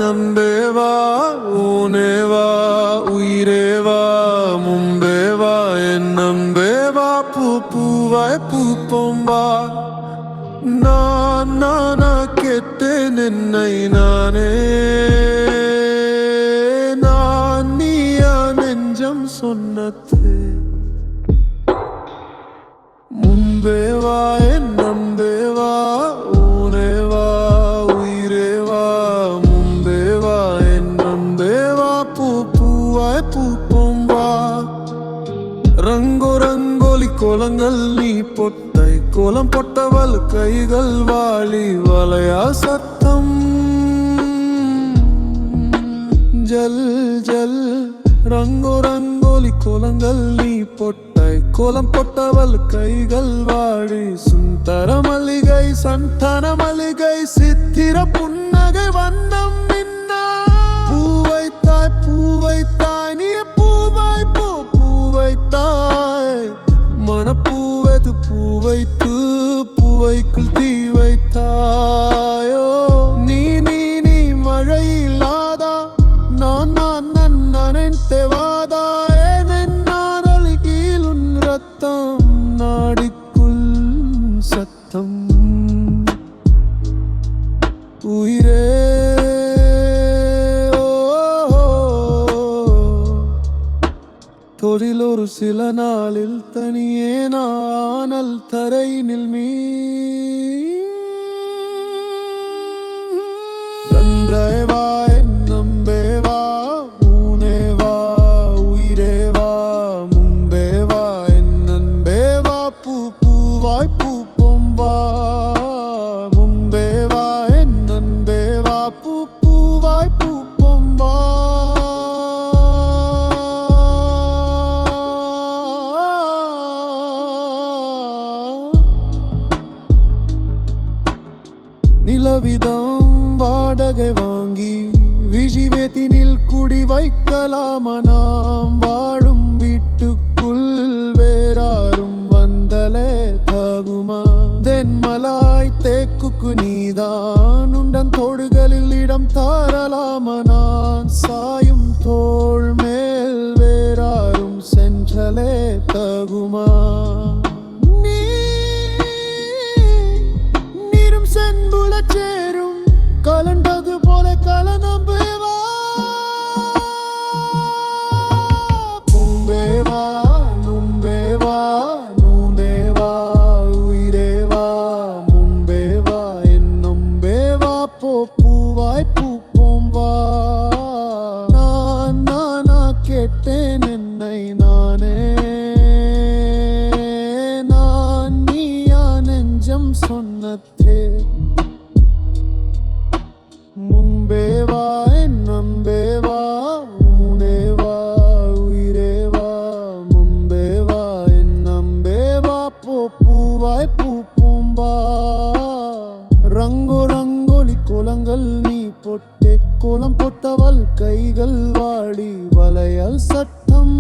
நம்பேவா ஊனேவா உயிரேவா மும்பேவா என் நம்பேவா பூவாய் பூப்போம்பா நானா கேட்டேன் என்னை நானே நான் நீயா நெஞ்சம் சொன்னது மும்பேவா என் நம்பேவா ஊனேவா உயிரேவா மும்பேவா என் நம்பேவா பூவாய் பூப்போம்பா ரங்கோலி கோலங்கள் நீ பொட்டை கோலம் பொட்டவள் கைகள் வாளி வளையா சத்தம் ஜல் ஜல் ரங்கோலி கோலங்கள் நீ பொட்டை கோலம் பொட்டவள் கைகள் வாடி சுந்தர மல்லிகை சந்தன மல்லிகை சித்திர புன்னகை வண்ணம் பூவைத்தாய் நீ பூவைத்தாய் மனப்பூவது பூவைக்குள் தீ வைத்தாயோ நீ மழை இல்லாதா நான் நனைந்தேவாதா ஏனென்னாரல் கீழுன் ரத்தம் நாடிக்குள் சத்தம் உயிரே தொழில் ஒரு சில நாளில் தனியே நானல் தரையினில் நம்பேவா என் நம்பேவா ஊனேவா உயிரேவா மும்பேவா என் நம்பேவா பூவாய் பூப்போம்பா மும்பேவா என் நம்பேவா பூவாய் பூப்போம்பா நிலவிதம் வாடகை வாங்கி விழிவேத்தினில் குடி வைக்கலாமா நாம் வாழும் வீட்டுக்குள் வேறாரும் வந்தலே தாகுமா தென்மலாய் தேக்குக்கு நீதான் உண்டன் தோடுகளில் இடம் தாரலாமா நான் சாயும் தோள் மேல் வேறாரும் சென்றலே தகுமா சேரும் கலண்டது போல கலநம்பேவா மும்பேவா நும்பேவா நூந்தேவா உயிரேவா மும்பேவா என் நம்பேவா பூவாய் பூப்போம்பா நானா கேட்டேன் என்னை நானே நான் நீயா நெஞ்சம் சொன்னதே மும்பேவா என் நம்பேவா ஊனேவா உயிரேவா மும்பேவா என் நம்பேவா பூவாய் பூப்போம்பா ரங்கோலி கோலங்கள் நீ பொட்டே கோலம் பொட்டவள் கைகள் வாடி வளையல் சட்டம்